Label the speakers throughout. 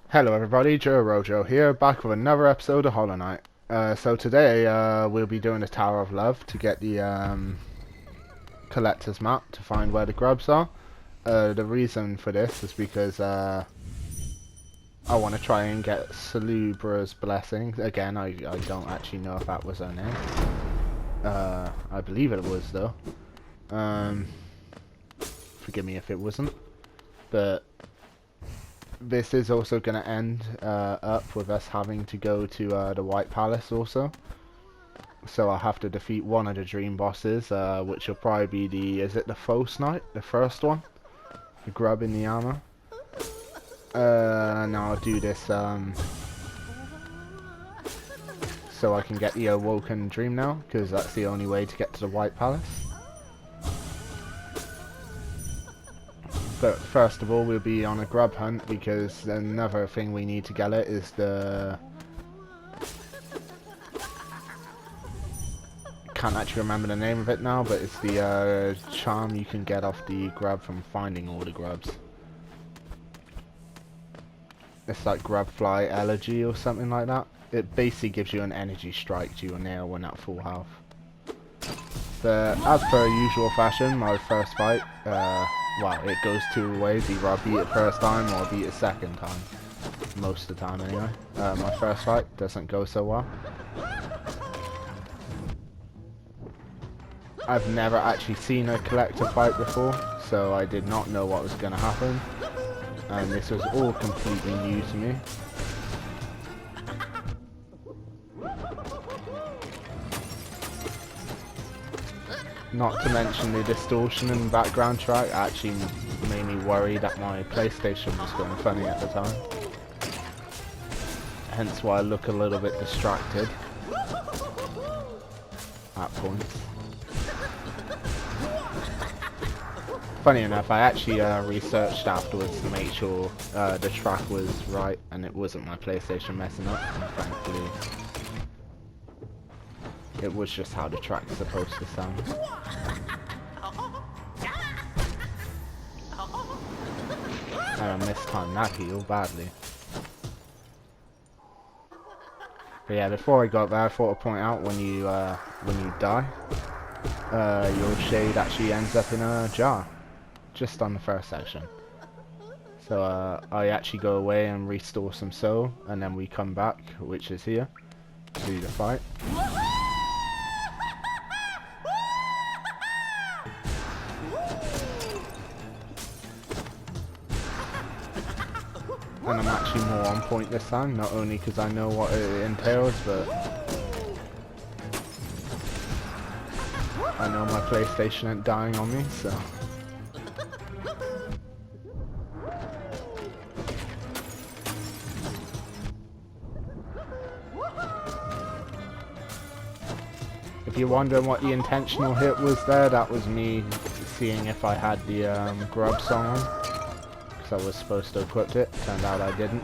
Speaker 1: Hello everybody, Joe Rojo here, back with another episode of Hollow Knight. So today we'll be doing the Tower of Love to get the collector's map to find where the grubs are. The reason for this is because I want to try and get Salubra's blessing. Again, I don't actually know if that was her name. I believe it was though. Forgive me if it wasn't. But this is also going to end up with us having to go to the White Palace also. So I'll have to defeat one of the dream bosses, which will probably be the, is it the False Knight? The first one? The grub in the armor. Now I'll do this so I can get the Awoken Dream now, because that's the only way to get to the White Palace. But first of all, we'll be on a grub hunt, because another thing we need to get it is the... Can't actually remember the name of it now, but it's the charm you can get off the grub from finding all the grubs. It's like grub fly elegy or something like that. It basically gives you an energy strike to your nail when at full health. But as per usual fashion, my first fight, well, it goes two ways. Either I beat it first time or I beat it second time. Most of the time anyway. My first fight doesn't go so well. I've never actually seen a collector fight before, so I did not know what was going to happen. And this was all completely new to me. Not to mention the distortion in the background track actually made me worry that my PlayStation was going funny at the time. Hence why I look a little bit distracted at points. Funny enough, I actually researched afterwards to make sure the track was right and it wasn't my PlayStation messing up, and thankfully it was just how the track's supposed to sound. And I mistimed that heal badly. But yeah, before I got there, I thought I'd point out when you die, your shade actually ends up in a jar. Just on the first section. So I actually go away and restore some soul, and then we come back, which is here, to do the fight. And I'm actually more on point this time, not only because I know what it entails, but I know my PlayStation ain't dying on me, so... If you're wondering what the intentional hit was there, that was me seeing if I had the grub song on. Because I was supposed to equip it. Turned out I didn't.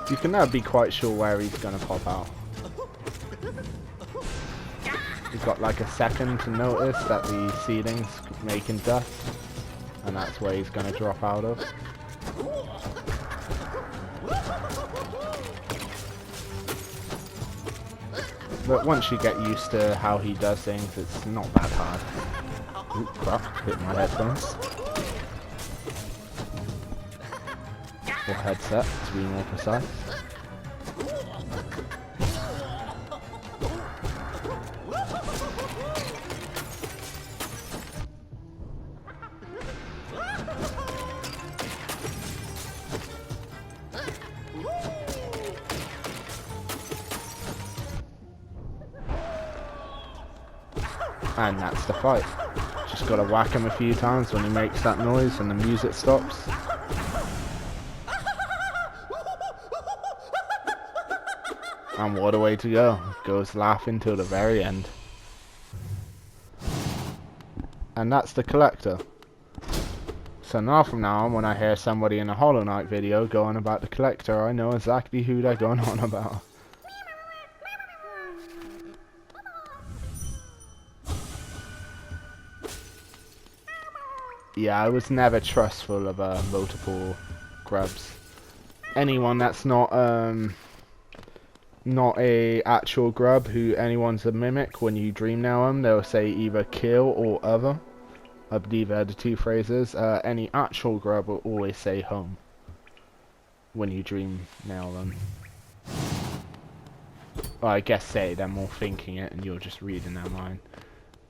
Speaker 1: You can never be quite sure where he's going to pop out. He's got like a second to notice that the ceiling's making dust, and that's where he's going to drop out of. But once you get used to how he does things, it's not that hard. Oop, crap, hit my headphones. Or headset, to be more precise. And that's the fight. Just gotta whack him a few times when he makes that noise and the music stops. And what a way to go. Goes laughing till the very end. And that's the collector. So now from now on, when I hear somebody in a Hollow Knight video going about the collector, I know exactly who they're going on about. Yeah, I was never trustful of multiple grubs. Anyone that's not a actual grub who anyone's a mimic, when you dream nail them, they'll say either kill or other. I believe they're the two phrases. Any actual grub will always say home when you dream nail them. Well, I guess say they're more thinking it and you're just reading their mind.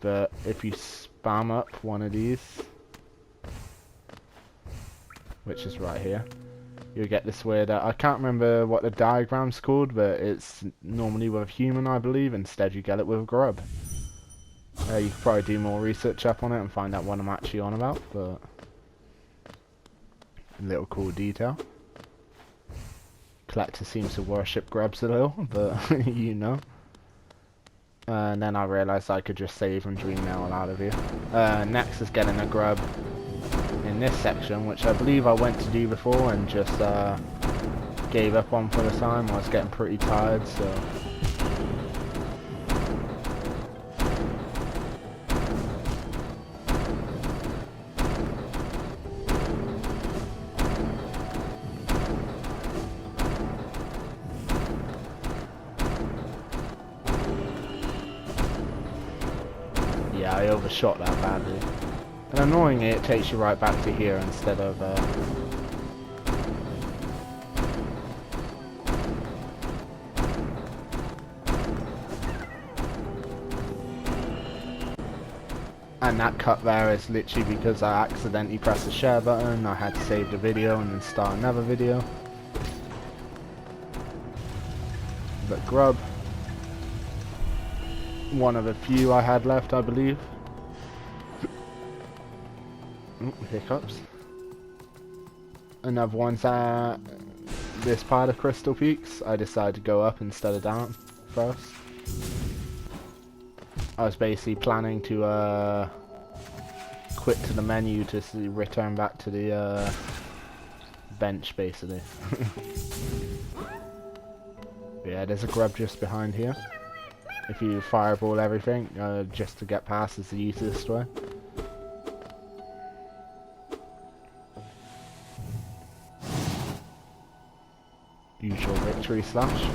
Speaker 1: But if you spam up one of these, which is right here, you'll get this weird, I can't remember what the diagram's called, but it's normally with a human, I believe. Instead you get it with a grub. You could probably do more research up on it and find out what I'm actually on about, but a little cool detail. Collector seems to worship grubs a little, but you know. And then I realised I could just save and dream nail out of here. Next is getting a grub in this section, which I believe I went to do before and just gave up on for the time. I was getting pretty tired, so. Yeah, I overshot that badly. And annoyingly, it takes you right back to here instead of and that cut there is literally because I accidentally pressed the share button. I had to save the video and then start another video. But grub, one of the few I had left, I believe. Hiccups. Another one's at this part of Crystal Peaks. I decided to go up instead of down first. I was basically planning to quit to the menu to return back to the bench, basically. Yeah, there's a grub just behind here. If you fireball everything, just to get past is the easiest way. Usual victory slash.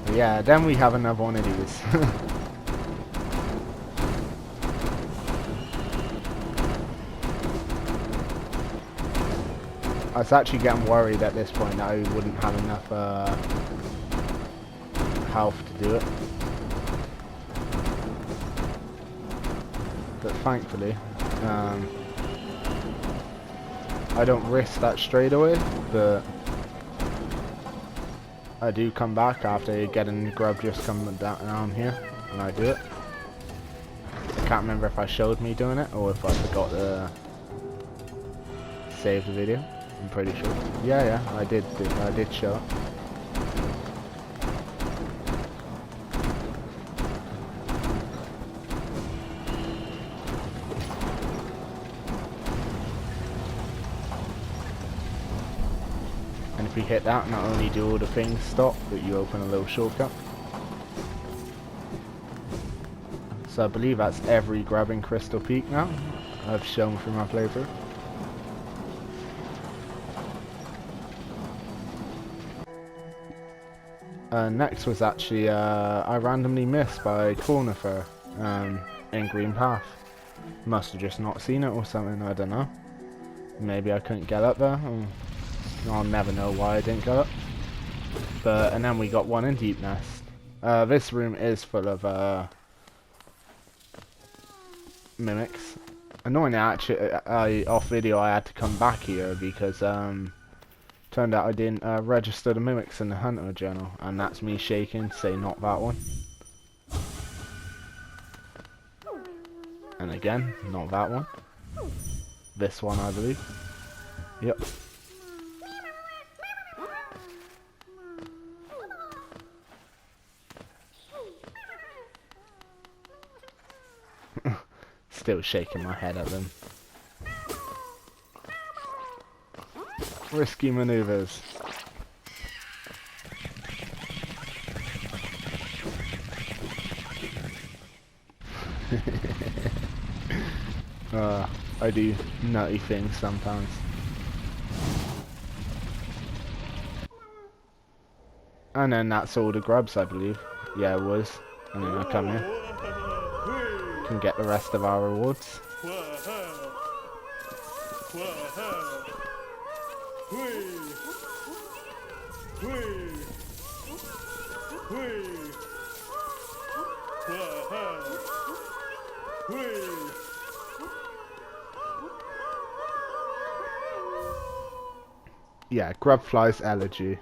Speaker 1: But yeah, then we have another one of these. I was actually getting worried at this point that I wouldn't have enough health to do it. But thankfully, I don't risk that straight away, but I do come back after getting the grub just coming down here, and I do it. I can't remember if I showed me doing it, or if I forgot to save the video. I'm pretty sure. Yeah, I did show it. And if you hit that, not only do all the things stop, but you open a little shortcut. So I believe that's every grub in Crystal Peak now. I've shown through my playthrough. Next was actually, I randomly missed by Cornifer in Green Path. Must have just not seen it or something, I don't know. Maybe I couldn't get up there. I'll never know why I didn't get up. And then we got one in Deep Nest. This room is full of mimics. Annoyingly, actually, off video I had to come back here because turned out I didn't register the mimics in the Hunter journal, and that's me shaking to say not that one. And again, not that one. This one, I believe. Yep. Still shaking my head at them. Risky maneuvers. I do nutty things sometimes. And then that's all the grubs, I believe. Yeah, it was. And then I come here. Can get the rest of our rewards. Yeah, grub flies elegy.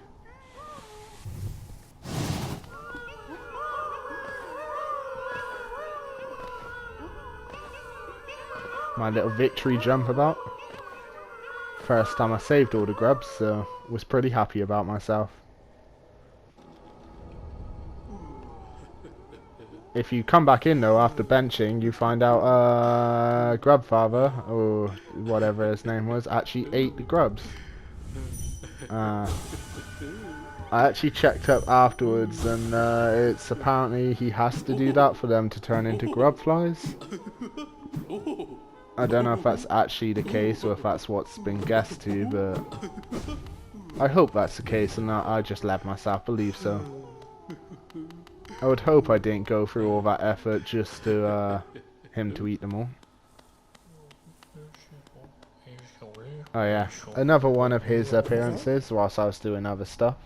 Speaker 1: My little victory jump about. First time I saved all the grubs, so was pretty happy about myself. If you come back in though after benching, you find out Grubfather, or whatever his name was, actually ate the grubs. I actually checked up afterwards, and it's apparently he has to do that for them to turn into grub flies. I don't know if that's actually the case or if that's what's been guessed to, but I hope that's the case, and I just let myself believe so. I would hope I didn't go through all that effort just to him to eat them all. Oh yeah, another one of his appearances whilst I was doing other stuff.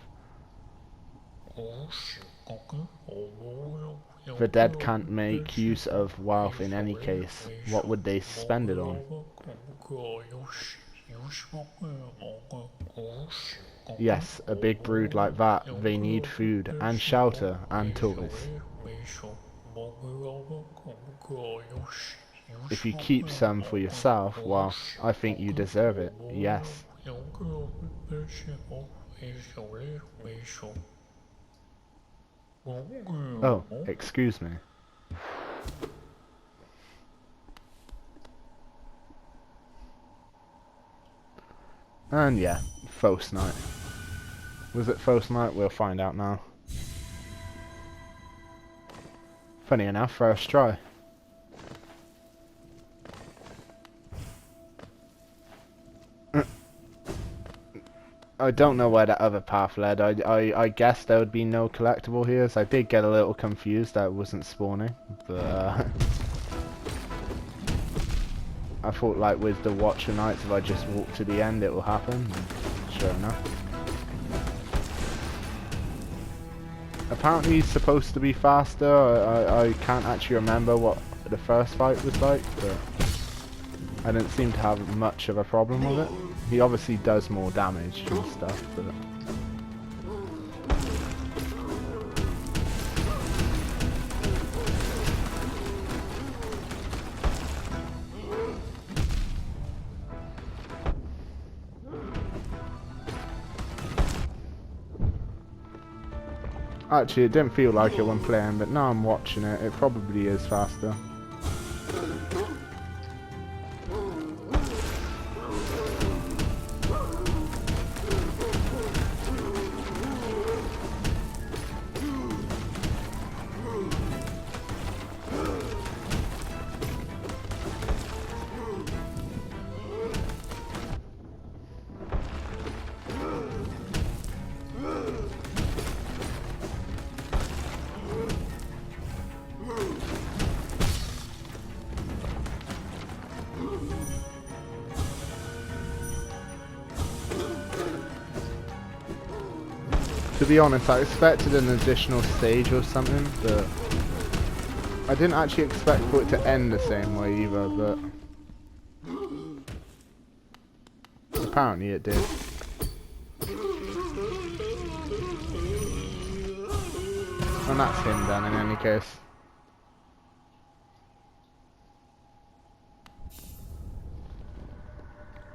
Speaker 1: The dead can't make use of wealth in any case. What would they spend it on? Yes, a big brood like that, they need food and shelter and tools. If you keep some for yourself, well, I think you deserve it, yes. Oh, excuse me. And yeah, Faux Night. Was it Faux Night? We'll find out now. Funny enough, first try. I don't know where that other path led. I guessed there would be no collectible here, so I did get a little confused that it wasn't spawning. But I thought, like, with the Watcher Knights, if I just walk to the end, it will happen. And sure enough. Apparently he's supposed to be faster. I can't actually remember what the first fight was like, but I didn't seem to have much of a problem with it. He obviously does more damage and stuff, but actually it didn't feel like it when playing, but now I'm watching it, it probably is faster. To be honest, I expected an additional stage or something, but I didn't actually expect for it to end the same way either, but apparently it did. And that's him done in any case.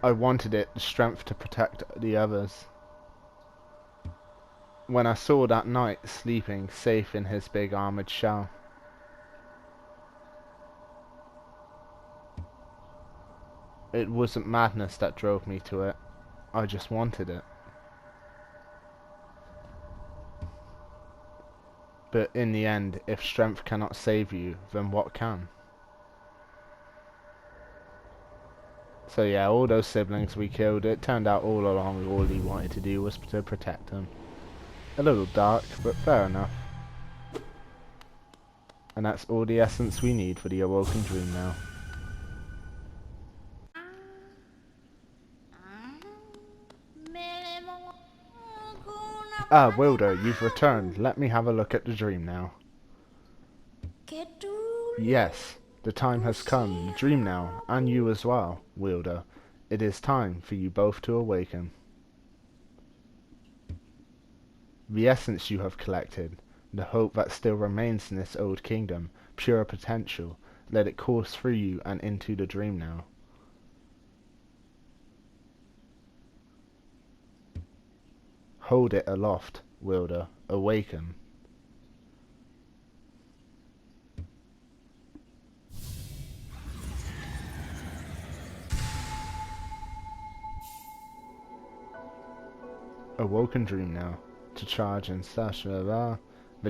Speaker 1: I wanted it, the strength to protect the others. When I saw that knight sleeping safe in his big armoured shell. It wasn't madness that drove me to it. I just wanted it. But in the end, if strength cannot save you, then what can? So yeah, all those siblings we killed, it turned out all along all he wanted to do was to protect them. A little dark, but fair enough. And that's all the essence we need for the awoken dream now. Ah, Wilder, you've returned. Let me have a look at the dream now. Yes, the time has come. The dream now, and you as well, Wilder. It is time for you both to awaken. The essence you have collected, the hope that still remains in this old kingdom, pure potential, let it course through you and into the dream now. Hold it aloft, Wilder. Awaken. Awoken dream now. To charge and such. The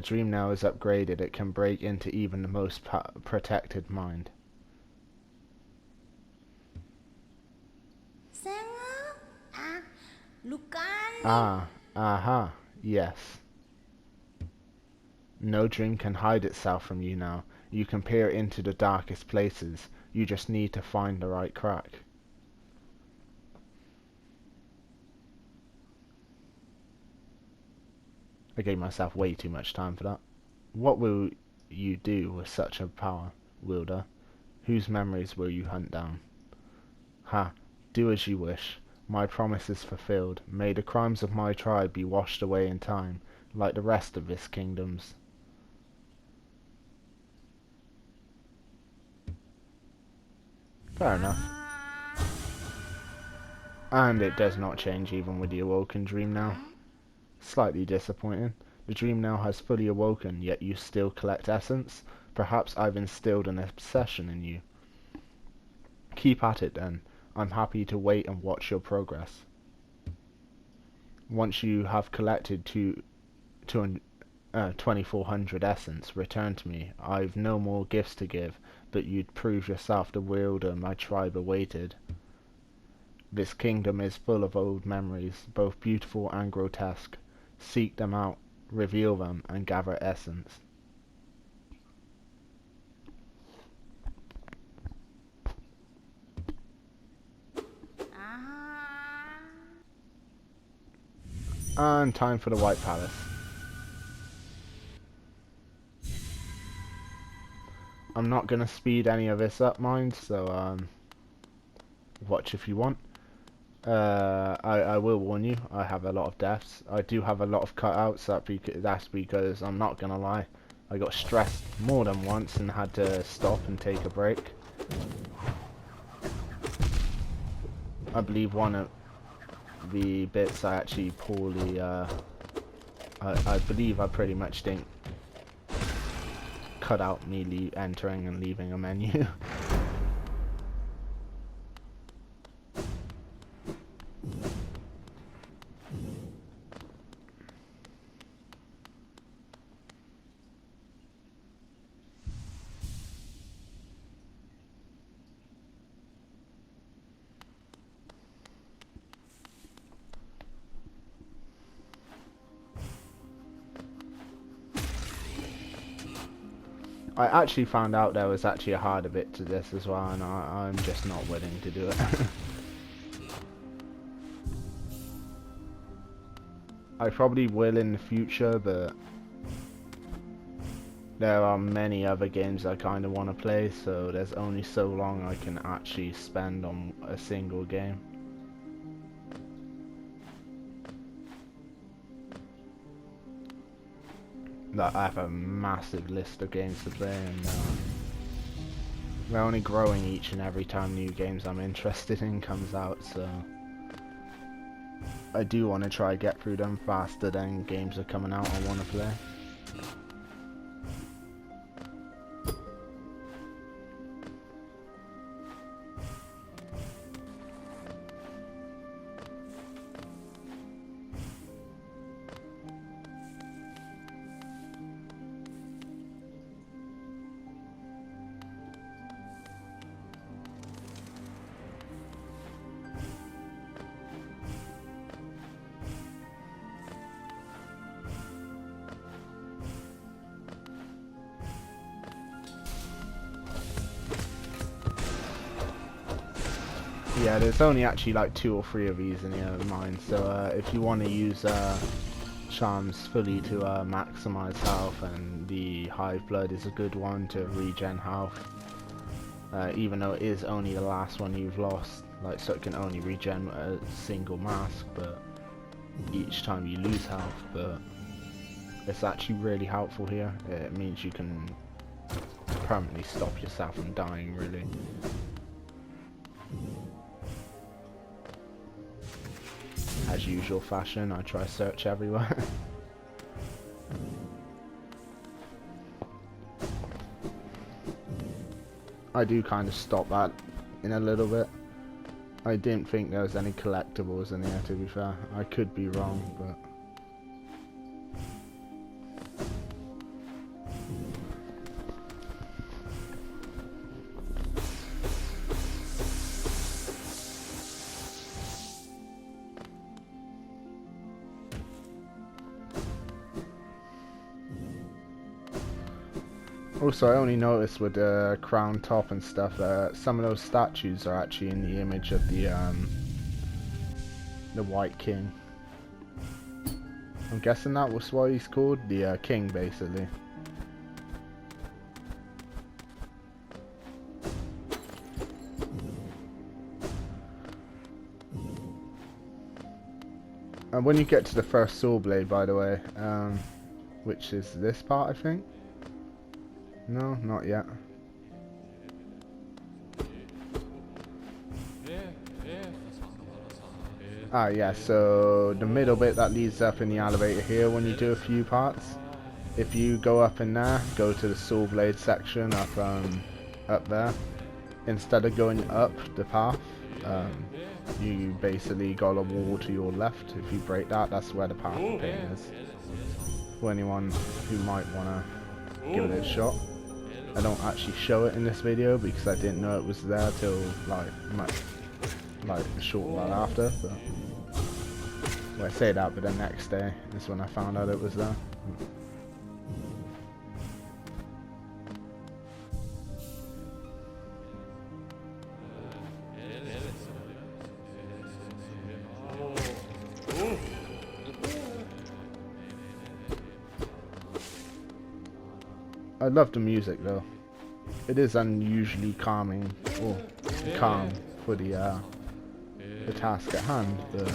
Speaker 1: dream now is upgraded. It can break into even the most protected mind. Ah, aha, yes. No dream can hide itself from you now. You can peer into the darkest places. You just need to find the right crack. I gave myself way too much time for that. What will you do with such a power, Wilder? Whose memories will you hunt down? Ha, do as you wish. My promise is fulfilled. May the crimes of my tribe be washed away in time, like the rest of this kingdom's. Fair enough. And it does not change even with the awoken dream now. Slightly disappointing. The dream now has fully awoken, yet you still collect essence. Perhaps I've instilled an obsession in you. Keep at it then. I'm happy to wait and watch your progress. Once you have collected 2400 essence, return to me. I've no more gifts to give, but you'd prove yourself the wielder my tribe awaited. This kingdom is full of old memories, both beautiful and grotesque. Seek them out, reveal them, and gather essence. And time for the White Palace. I'm not going to speed any of this up, mind, so watch if you want. I will warn you, I have a lot of deaths. I do have a lot of cutouts, that's because, I'm not going to lie, I got stressed more than once and had to stop and take a break. I believe one of the bits I actually poorly, I believe I pretty much didn't cut out me entering and leaving a menu. I actually found out there was actually a harder bit to this as well, and I'm just not willing to do it. I probably will in the future, but there are many other games I kind of want to play, so there's only so long I can actually spend on a single game. Like, I have a massive list of games to play, and they're only growing each and every time new games I'm interested in comes out, so I do want to try get through them faster than games are coming out I want to play. Yeah, there's only actually like 2 or 3 of these in here of mine, so if you want to use charms fully to maximize health, and the Hive Blood is a good one to regen health. Even though it is only the last one you've lost, like, so it can only regen a single mask, but each time you lose health, but it's actually really helpful here. It means you can permanently stop yourself from dying, really. As usual fashion, I try search everywhere. I do kind of stop that in a little bit. I didn't think there was any collectibles in here, to be fair. I could be wrong, but... Also, I only noticed with the crown top and stuff that some of those statues are actually in the image of the White King. I'm guessing that was what he's called, the king, basically. And when you get to the first Soul Blade, by the way, which is this part, I think. No, not yet. Ah, yeah, so the middle bit that leads up in the elevator here, when you do a few parts, if you go up in there, go to the Soul Blade section up there, instead of going up the path, you basically got a wall to your left. If you break that, that's where the path of pain is. For anyone who might want to give it a shot. I don't actually show it in this video because I didn't know it was there till like a short while after. But well, I say that, but the next day is when I found out it was there. I love the music though. It is unusually calming, or calm for the task at hand, but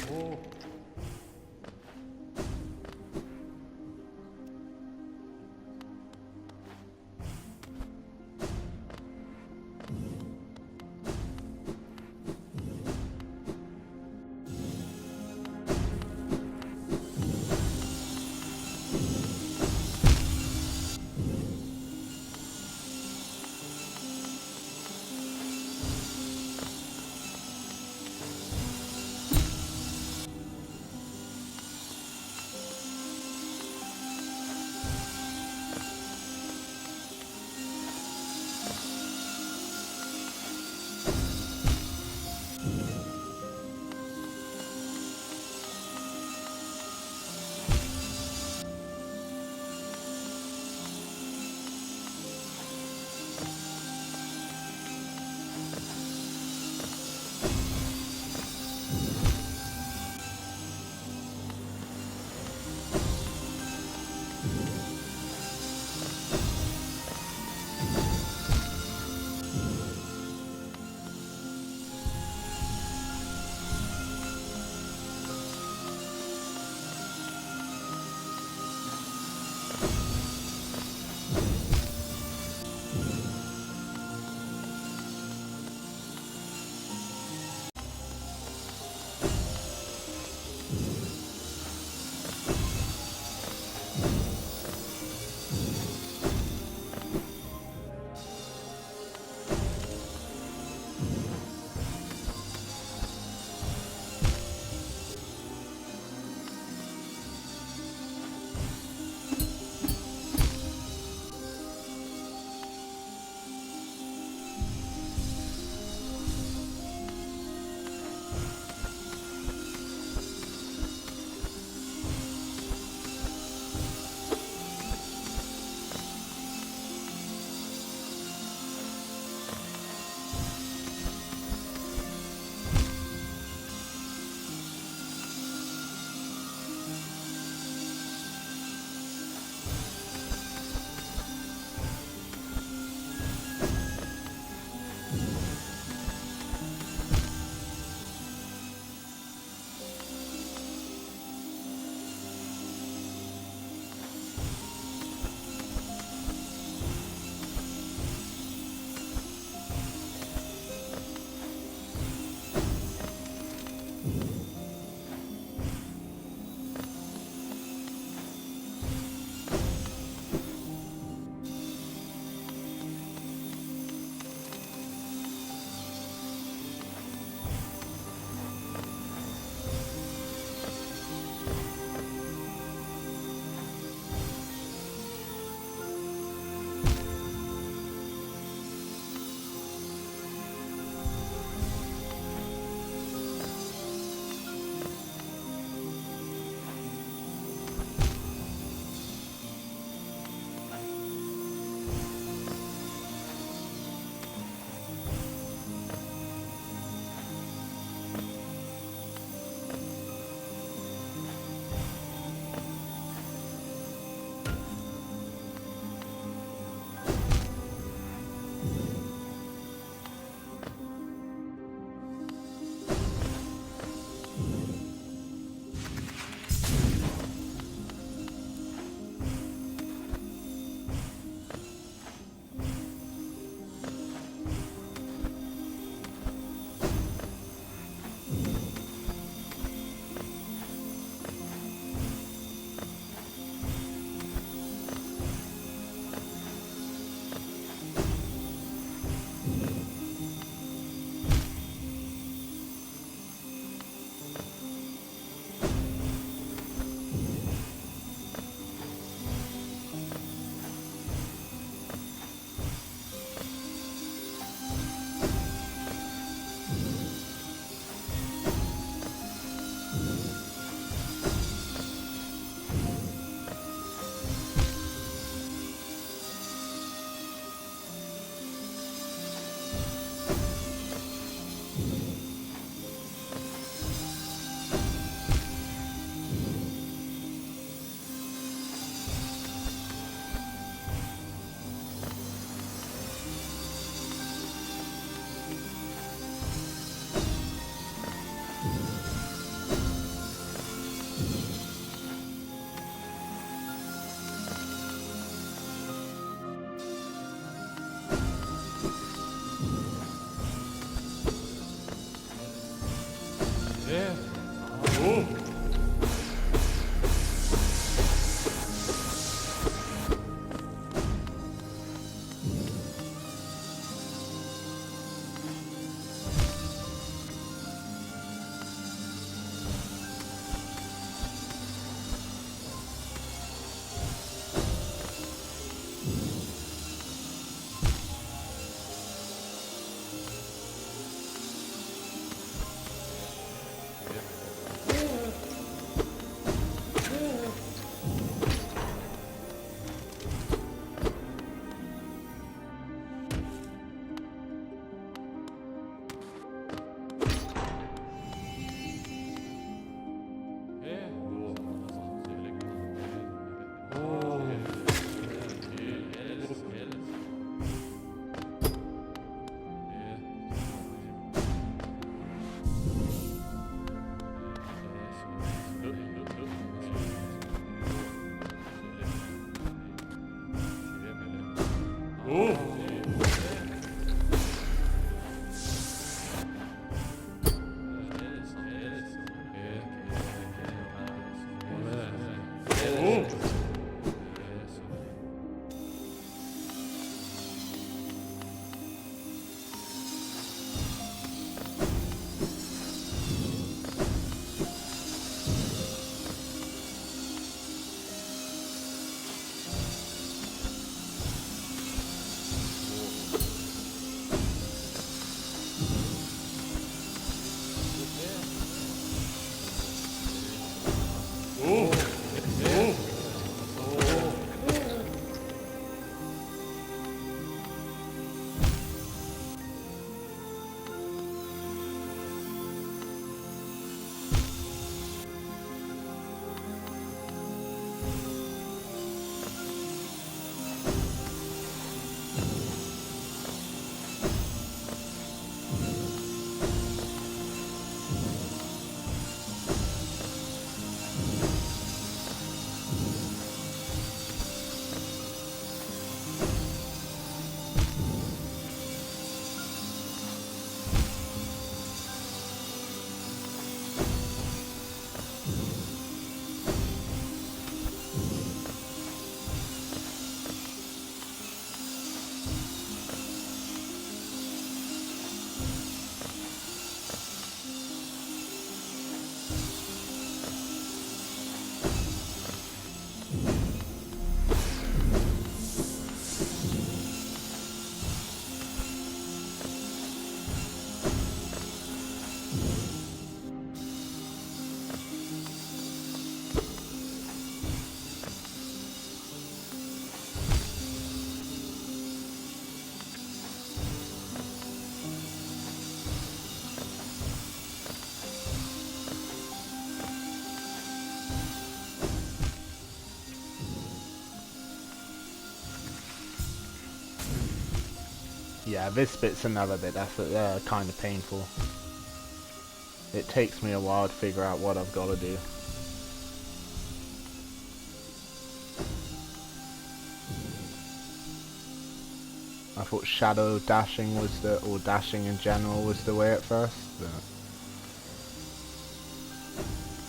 Speaker 1: Yeah, this bit's another bit that's kind of painful. It takes me a while to figure out what I've got to do. I thought shadow dashing was or dashing in general was the way at first, but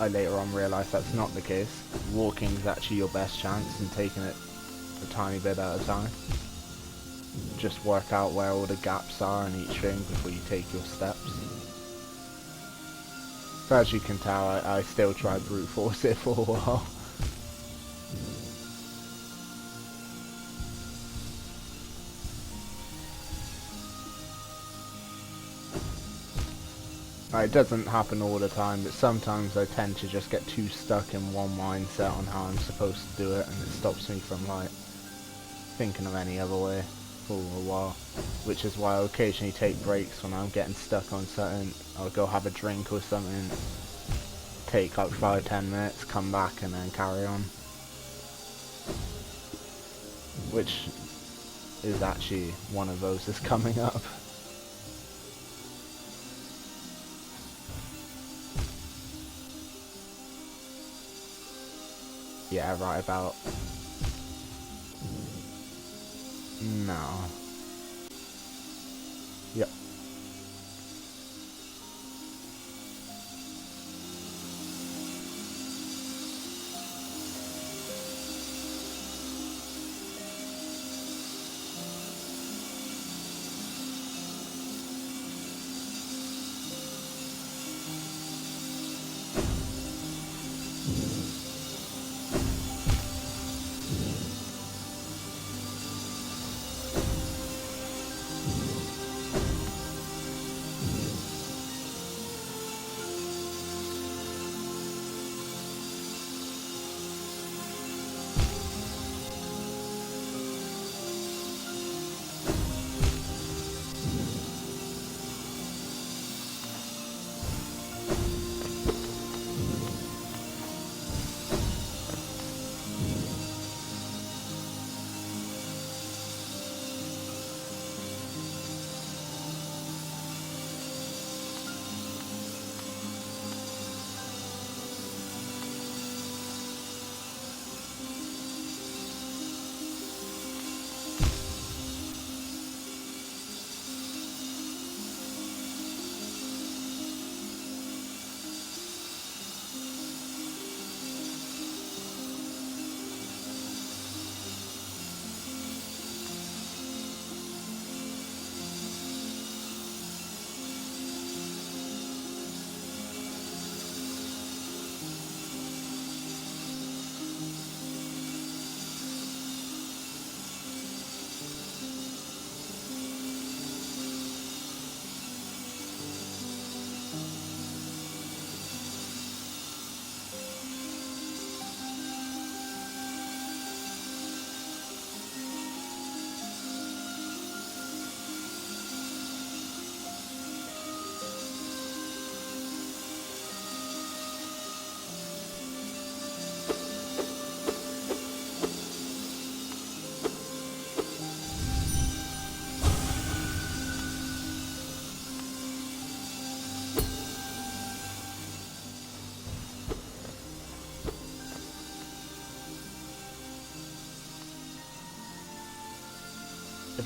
Speaker 1: I later on realised that's not the case. Walking is actually your best chance and taking it a tiny bit at a time. Just work out where all the gaps are in each thing before you take your steps. But as you can tell, I still try brute force it for a while. It doesn't happen all the time, but sometimes I tend to just get too stuck in one mindset on how I'm supposed to do it, and it stops me from like thinking of any other way for a while. Which is why I occasionally take breaks when I'm getting stuck on something. I'll go have a drink or something, take like 5-10 minutes, come back and then carry on. Which is actually one of those that's coming up. Yeah, right about now. Yep.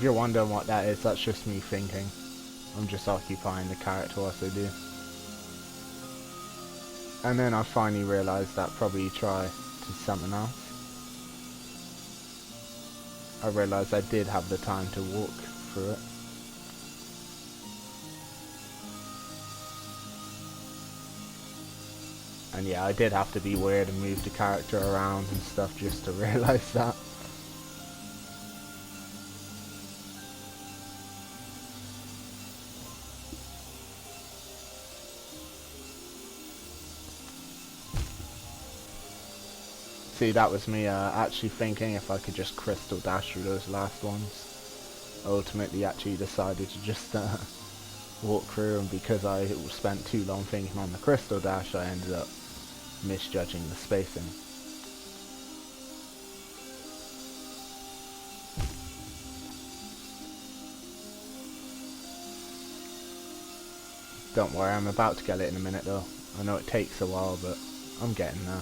Speaker 1: If you're wondering what that is, that's just me thinking. I'm just occupying the character whilst I do. And then I finally realised that probably try to something else. I realised I did have the time to walk through it. And yeah, I did have to be weird and move the character around and stuff just to realise that. See, that was me actually thinking if I could just crystal dash through those last ones. Ultimately actually decided to just walk through, and because I spent too long thinking on the crystal dash, I ended up misjudging the spacing. Don't worry, I'm about to get it in a minute though. I know it takes a while, but I'm getting there.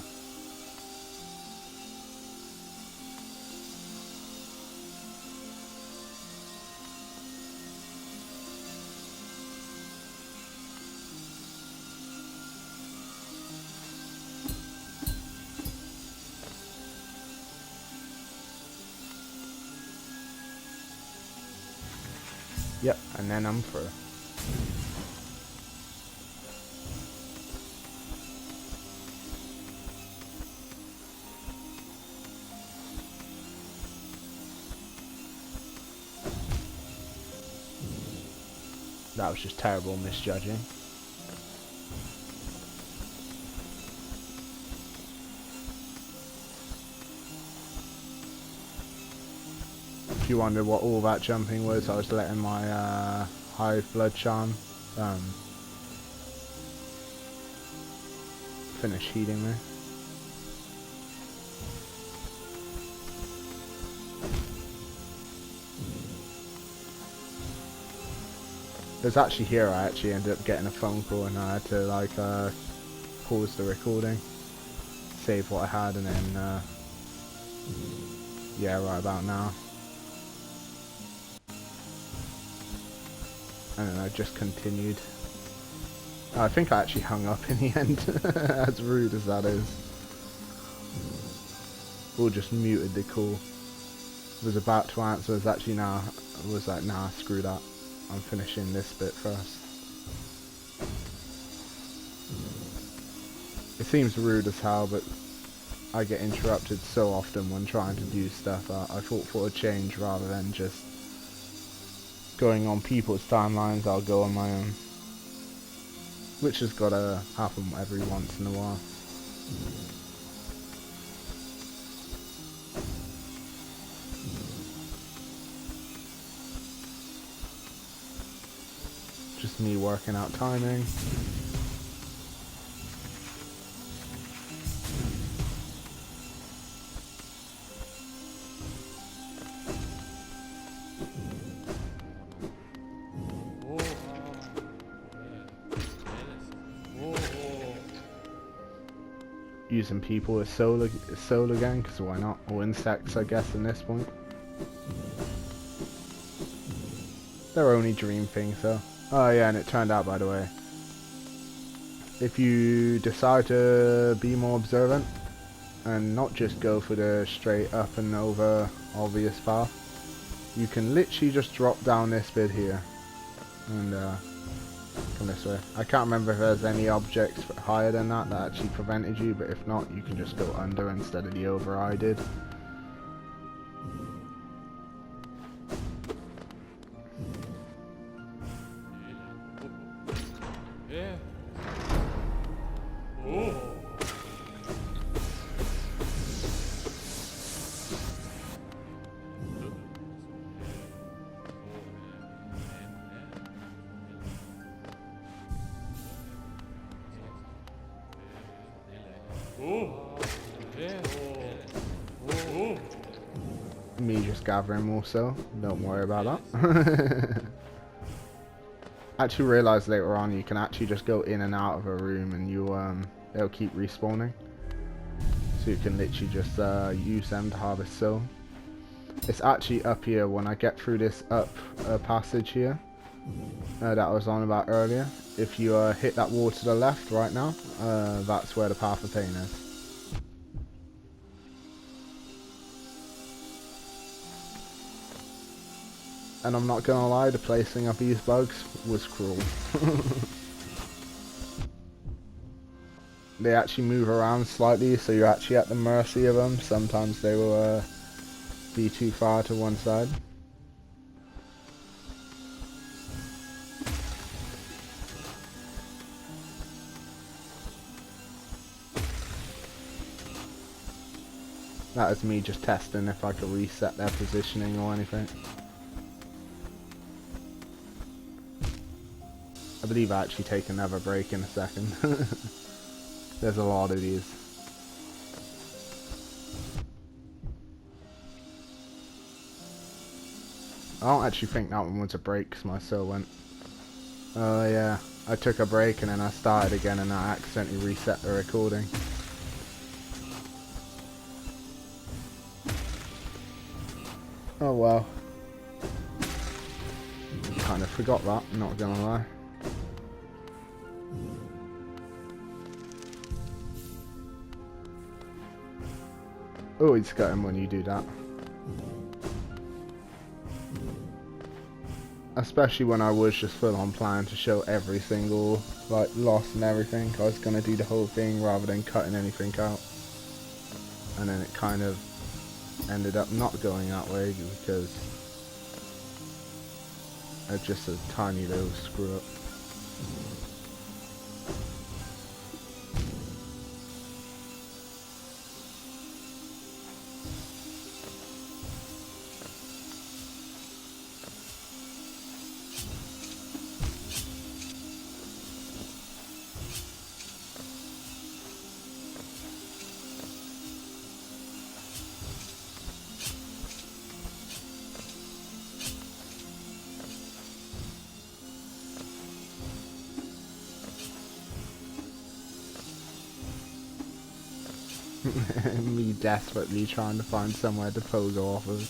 Speaker 1: Yep, and then I'm through. That was just terrible misjudging. If you wonder what all that jumping was, I was letting my high blood charm finish healing me. It was actually here I actually ended up getting a phone call, and I had to like pause the recording, save what I had, and then yeah, right about now. And then I just continued. I think I actually hung up in the end, as rude as that is. Or just muted the call. Was about to answer, was actually nah, was like nah, screw that. I'm finishing this bit first. It seems rude as hell, but I get interrupted so often when trying to do stuff. I thought for a change, rather than just going on people's timelines, I'll go on my own. Which has got to happen every once in a while. Just me working out timing. Using people as soul again, because why not? Or insects, I guess, in this point. They're only dream things, though. Oh yeah, and it turned out, by the way, if you decide to be more observant and not just go for the straight up and over obvious path, you can literally just drop down this bit here and come this way. I can't remember if there's any objects higher than that actually prevented you, but if not, you can just go under instead of the over I did. Me just gathering more so, don't worry about that. Actually realised later on you can actually just go in and out of a room and you they'll keep respawning. So you can literally just use them to harvest soul. It's actually up here when I get through this up passage here that I was on about earlier. If you hit that wall to the left right now, that's where the Path of Pain is. And I'm not gonna lie, the placing of these bugs was cruel. They actually move around slightly, so you're actually at the mercy of them. Sometimes they will be too far to one side. That is me just testing if I could reset their positioning or anything. I believe I actually take another break in a second. There's a lot of these. I don't actually think that one was a break because my soul went. Oh yeah, I took a break and then I started again and I accidentally reset the recording. Oh well. Kind of forgot that, not gonna lie. Always got him when you do that. Especially when I was just full on planning to show every single, like, loss and everything. I was gonna do the whole thing rather than cutting anything out. And then it kind of ended up not going that way because of just a tiny little screw up. Me desperately trying to find somewhere to pogo off of.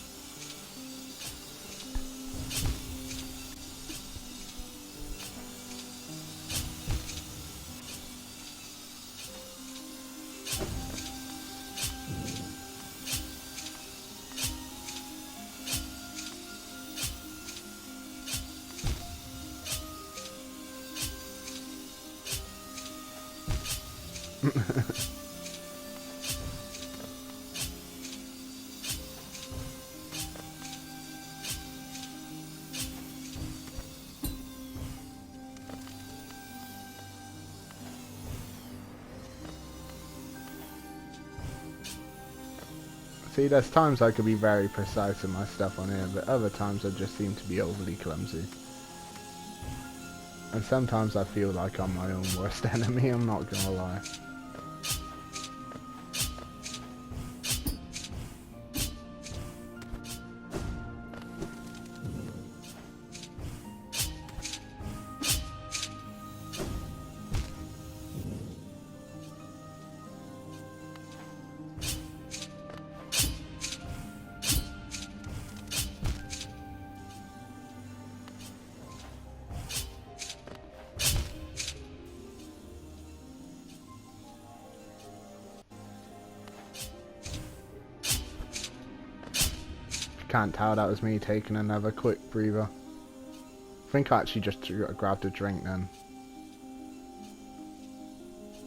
Speaker 1: See, there's times I could be very precise in my stuff on here, but other times I just seem to be overly clumsy. And sometimes I feel like I'm my own worst enemy, I'm not gonna lie. Can't tell that was me taking another quick breather. I think I actually just grabbed a drink then.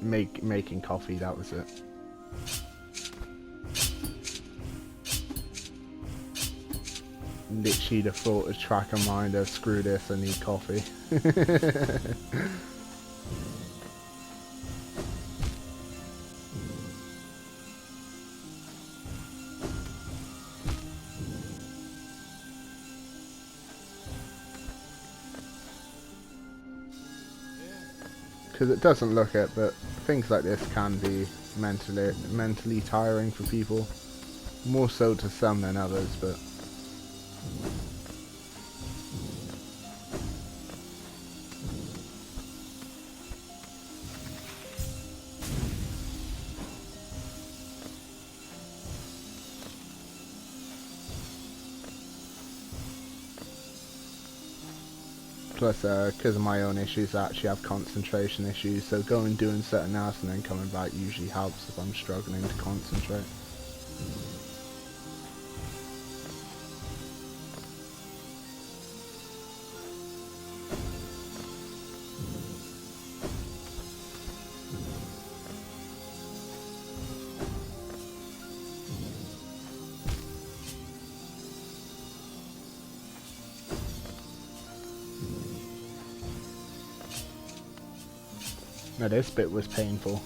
Speaker 1: Making coffee, that was it. Literally the thought of track of mind of screw this, I need coffee. Because it doesn't look it, but things like this can be mentally tiring for people. More so to some than others, but Plus, because of my own issues, I actually have concentration issues, so going doing something else and then coming back usually helps if I'm struggling to concentrate. Now this bit was painful.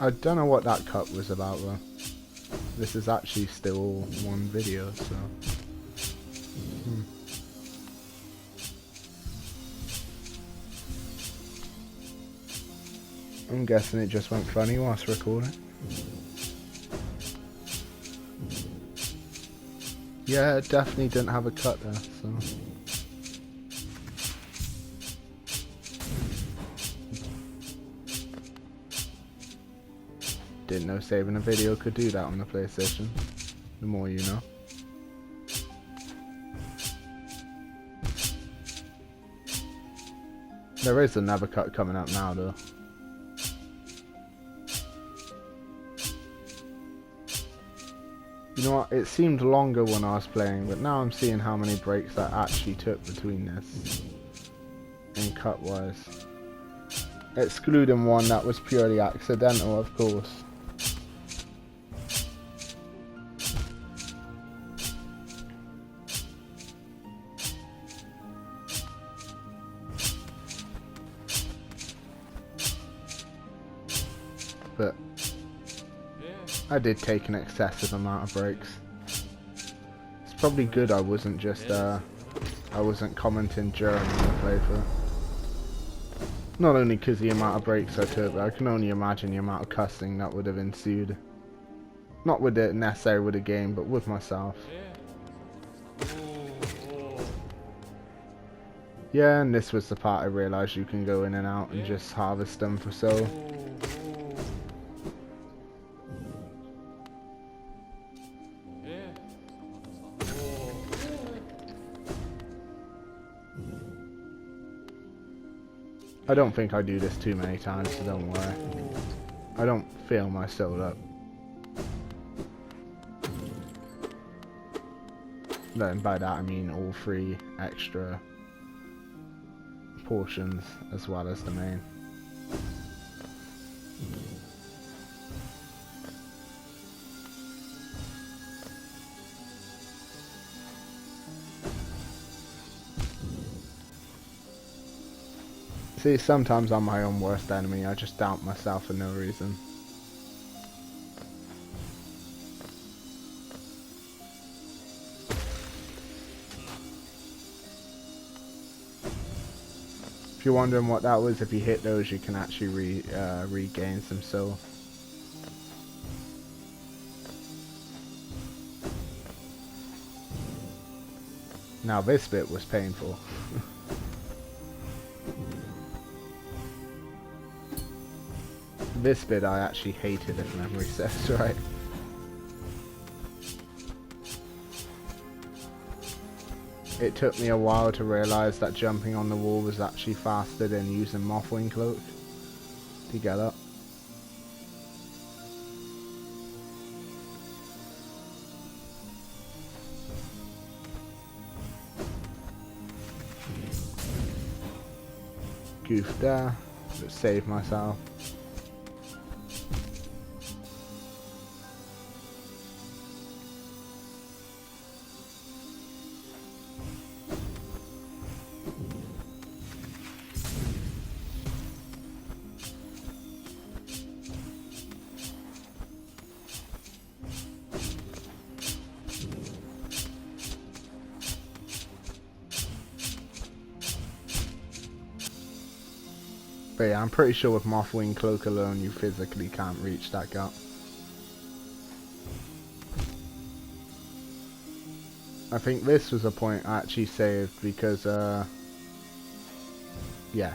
Speaker 1: I don't know what that cut was about though. This is actually still one video, so... I'm guessing it just went funny whilst recording. Yeah, it definitely didn't have a cut there, so... Didn't know saving a video could do that on the PlayStation. The more you know. There is another cut coming up now though. You know what, it seemed longer when I was playing, but now I'm seeing how many breaks I actually took between this and cut wise. Excluding one that was purely accidental, of course. But I did take an excessive amount of breaks. It's probably good I wasn't just I wasn't commenting during the playthrough. Not only because the amount of breaks I took, but I can only imagine the amount of cussing that would have ensued. Not with it necessarily with the game, but with myself. Yeah, and this was the part I realised you can go in and out and just harvest them for soul. I don't think I do this too many times, so don't worry. I don't fill my soul up. And by that I mean all 3 extra portions as well as the main. See, sometimes I'm my own worst enemy. I just doubt myself for no reason. If you're wondering what that was, if you hit those, you can actually regain some soul. Now this bit was painful. This bit I actually hated, if memory serves right. It took me a while to realise that jumping on the wall was actually faster than using Mothwing Cloak to get up. Goof there, but saved myself. But yeah, I'm pretty sure with Mothwing Cloak alone you physically can't reach that gap. I think this was a point I actually saved because, yeah,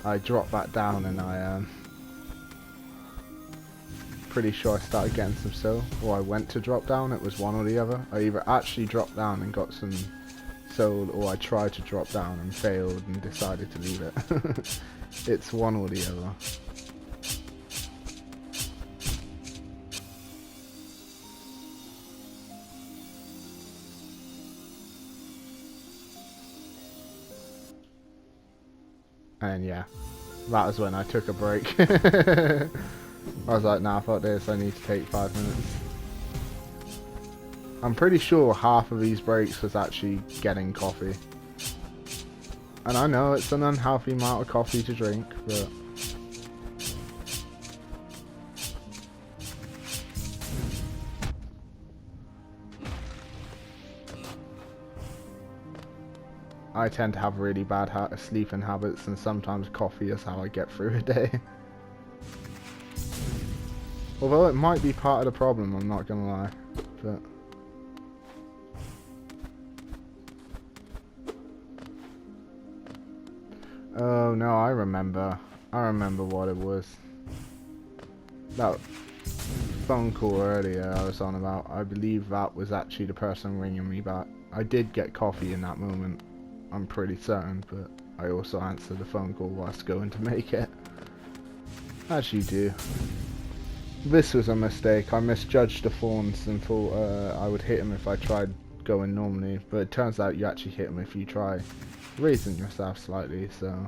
Speaker 1: I dropped that down and I, pretty sure I started getting some soul, or I went to drop down, it was one or the other. I either actually dropped down and got some soul, or I tried to drop down and failed and decided to leave it. It's one or the other. And yeah, that was when I took a break. I was like, nah, fuck this, I need to take 5 minutes. I'm pretty sure half of these breaks was actually getting coffee. And I know it's an unhealthy amount of coffee to drink, but... I tend to have really bad sleeping habits, and sometimes coffee is how I get through a day. Although it might be part of the problem, I'm not gonna lie. But oh no, I remember what it was. That phone call earlier I was on about, I believe that was actually the person ringing me back. I did get coffee in that moment, I'm pretty certain, but I also answered the phone call whilst going to make it. As you do. This was a mistake. I misjudged the thorns and thought I would hit him if I tried going normally, but it turns out you actually hit him if you try raising yourself slightly, so...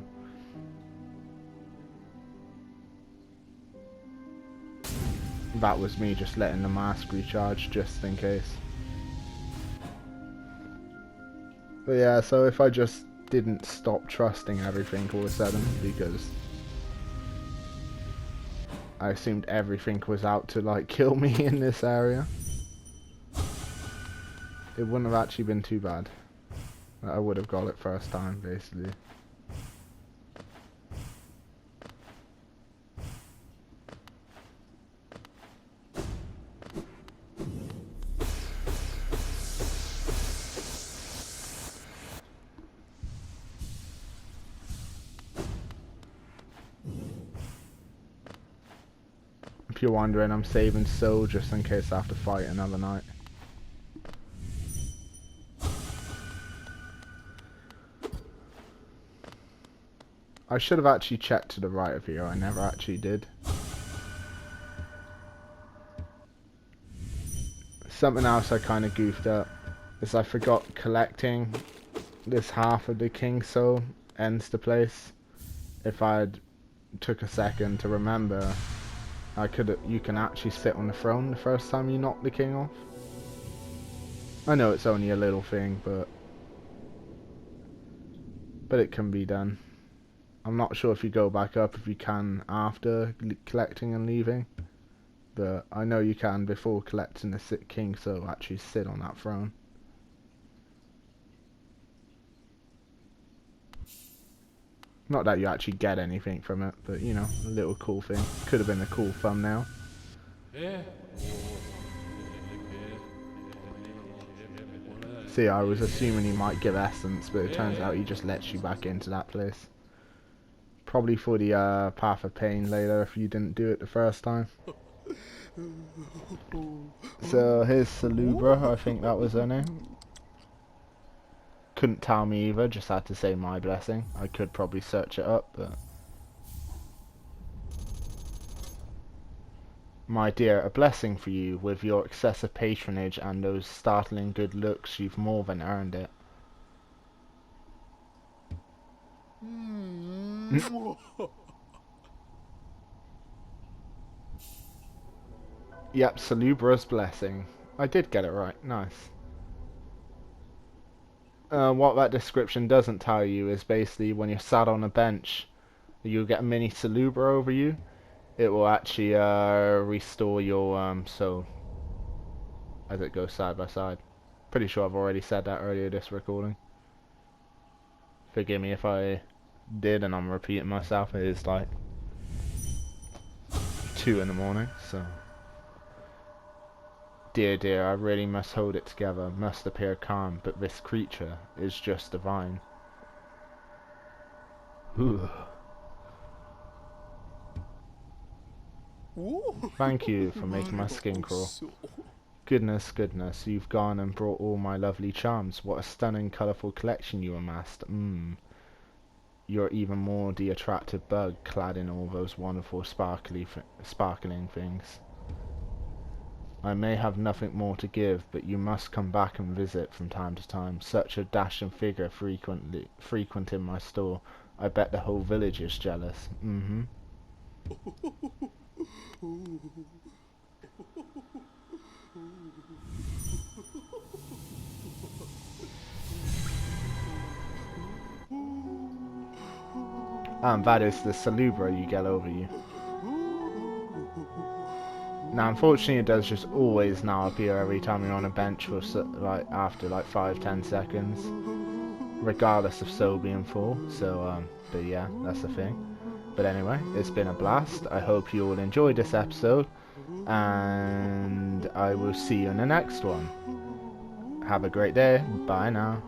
Speaker 1: That was me just letting the mask recharge just in case. But yeah, so if I just didn't stop trusting everything all of a sudden, because I assumed everything was out to like kill me in this area, it wouldn't have actually been too bad. I would have got it first time, basically. If you're wondering, I'm saving soul just in case I have to fight another night. I should have actually checked to the right of here, I never actually did. Something else I kind of goofed up is I forgot collecting this half of the king soul ends the place. If I'd took a second to remember, you can actually sit on the throne the first time you knock the king off. I know it's only a little thing, but it can be done. I'm not sure if you go back up if you can after collecting and leaving, but I know you can before collecting the king soul actually sit on that throne. Not that you actually get anything from it, but you know, a little cool thing. Could have been a cool thumbnail. See, I was assuming he might give essence, but it turns out he just lets you back into that place. Probably for the Path of Pain later if you didn't do it the first time. So here's Salubra, I think that was her name. Couldn't tell me either, just had to say my blessing. I could probably search it up, but... My dear, a blessing for you. With your excessive patronage and those startling good looks, you've more than earned it. Yep, Salubra's blessing. I did get it right, nice. What that description doesn't tell you is basically when you're sat on a bench, you'll get a mini Salubra over you. It will actually restore your soul as it goes side by side. Pretty sure I've already said that earlier this recording. Forgive me if I did and I'm repeating myself. It is like 2 in the morning, so Dear, dear, I really must hold it together, must appear calm, but this creature is just divine. Ooh. Thank you for making my skin crawl. Goodness, goodness, you've gone and brought all my lovely charms. What a stunning, colourful collection you amassed. You're even more the attractive bug clad in all those wonderful sparkling things. I may have nothing more to give, but you must come back and visit from time to time. Such a dashing figure frequenting my store. I bet the whole village is jealous. And that is the Salubra you get over you. Now, unfortunately, it does just always now appear every time you're on a bench for like after like 5-10 seconds, regardless of soul being full. So, but yeah, that's the thing. But anyway, it's been a blast. I hope you all enjoyed this episode, and I will see you in the next one. Have a great day. Bye now.